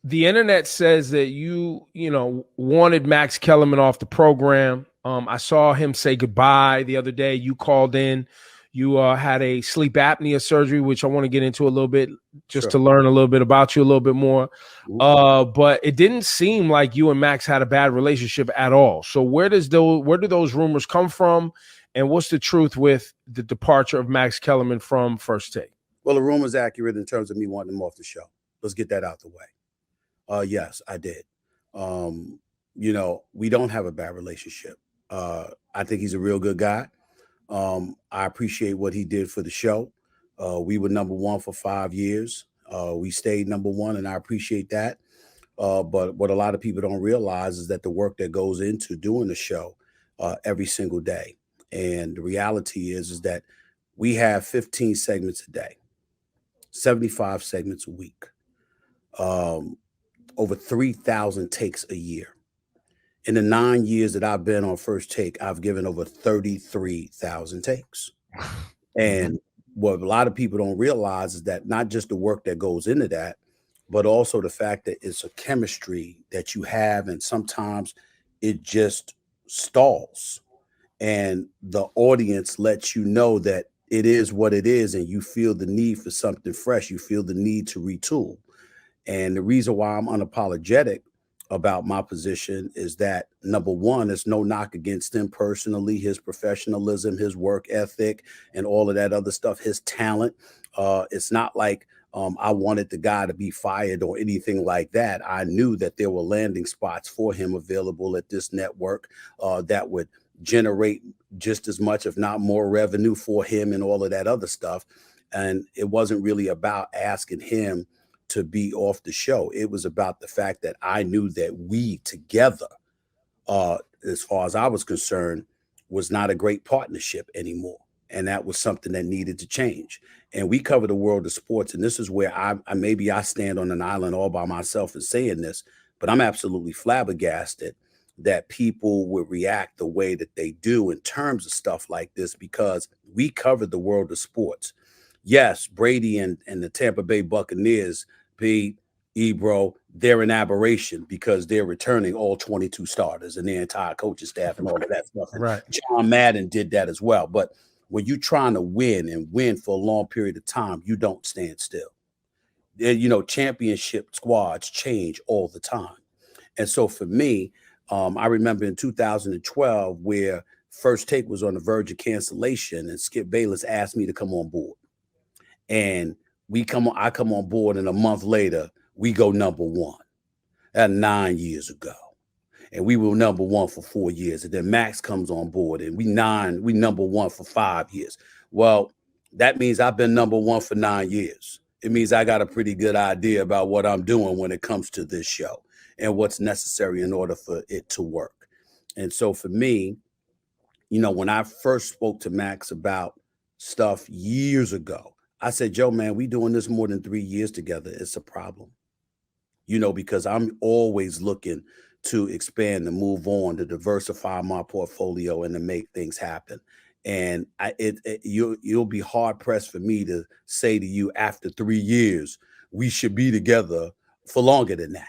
the internet says that you know, wanted Max Kellerman off the program. I saw him say goodbye the other day. You called in. You had a sleep apnea surgery, which I want to get into a little bit, just Sure. to learn a little bit about you a little bit more. Mhm. But it didn't seem like you and Max had a bad relationship at all. So where do those rumors come from, and what's the truth with the departure of Max Kellerman from First Take? Well, the rumor's accurate in terms of me wanting him off the show. Let's get that out the way. Yes, I did. Um, we don't have a bad relationship. I think he's a real good guy. I appreciate what he did for the show. We were number one for 5 years. We stayed number one, and I appreciate that. But what a lot of people don't realize is that the work that goes into doing the show every single day. And the reality is that we have 15 segments a day, 75 segments a week, um, over 3,000 takes a year. In the 9 years that I've been on First Take, I've given over 33,000 takes. And what a lot of people don't realize is that not just the work that goes into that, but also the fact that it's a chemistry that you have, and sometimes it just stalls. And the audience lets you know that it is what it is, and you feel the need for something fresh. You feel the need to retool. And the reason why I'm unapologetic about my position is that, number one, there's no knock against him personally, his professionalism, his work ethic, and all of that other stuff, his talent. It's not like I wanted the guy to be fired or anything like that. I knew that there were landing spots for him available at this network that would generate just as much, if not more, revenue for him and all of that other stuff. And it wasn't really about asking him to be off the show. It was about the fact that I knew that we together, as far as I was concerned, was not a great partnership anymore. And that was something that needed to change. And we cover the world of sports. And this is where I maybe I stand on an island all by myself in saying this, but I'm absolutely flabbergasted that people would react the way that they do in terms of stuff like this, because we covered the world of sports. Yes, Brady and the Tampa Bay Buccaneers, Pete, Ebro, they're an aberration because they're returning all 22 starters and their entire coaching staff and all of that stuff. And Right. John Madden did that as well. But when you're trying to win and win for a long period of time, you don't stand still. Championship squads change all the time. And so for me, I remember in 2012 where First Take was on the verge of cancellation, and Skip Bayless asked me to come on board. And I come on board, and a month later, we go number one. That 9 years ago. And we were number one for 4 years. And then Max comes on board, and we number one for 5 years. Well, that means I've been number one for 9 years. It means I got a pretty good idea about what I'm doing when it comes to this show and what's necessary in order for it to work. And so for me, when I first spoke to Max about stuff years ago, I said, Joe, man, we doing this more than 3 years together. It's a problem, because I'm always looking to expand, to move on, to diversify my portfolio and to make things happen. And you'll be hard pressed for me to say to you after 3 years, we should be together for longer than that.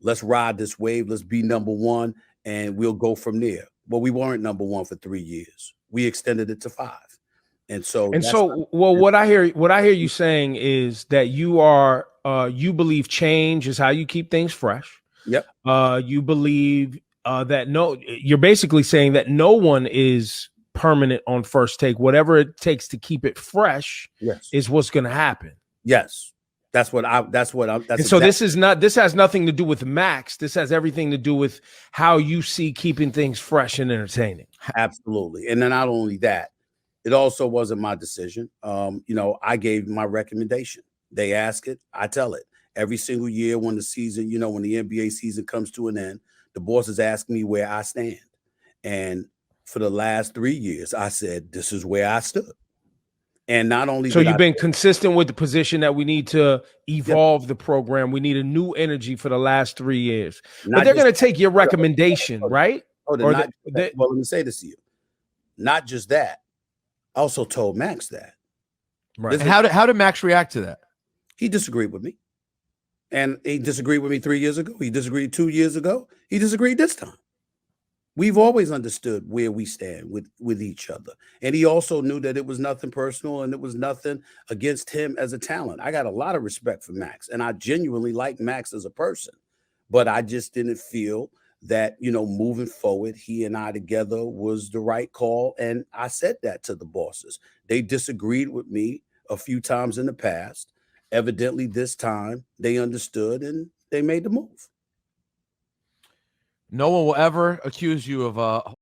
Let's ride this wave. Let's be number one, and we'll go from there. Well, we weren't number one for 3 years. We extended it to 5. And so And so, well, what I hear you saying is that you believe change is how you keep things fresh. Yep. You believe you're basically saying that no one is permanent on First Take. Whatever it takes to keep it fresh, yes, is what's going to happen. Yes. That's what I'm. So this has nothing to do with Max. This has everything to do with how you see keeping things fresh and entertaining. Absolutely. And then not only that, it also wasn't my decision. I gave my recommendation. They ask it, I tell it. Every single year when the season, when the NBA season comes to an end, the bosses ask me where I stand. And for the last 3 years, I said, this is where I stood. And not only so you've been consistent with the position that we need to evolve the program. We need a new energy for the last 3 years. But they're going to take your recommendation, right? Well, let me say this to you. Not just that. I also told Max that. Right. How did Max react to that? He disagreed with me. And he disagreed with me 3 years ago. He disagreed 2 years ago. He disagreed this time. We've always understood where we stand with each other. And he also knew that it was nothing personal and it was nothing against him as a talent. I got a lot of respect for Max, and I genuinely like Max as a person. But I just didn't feel that, moving forward, he and I together was the right call. And I said that to the bosses. They disagreed with me a few times in the past. Evidently, this time they understood and they made the move. No one will ever accuse you of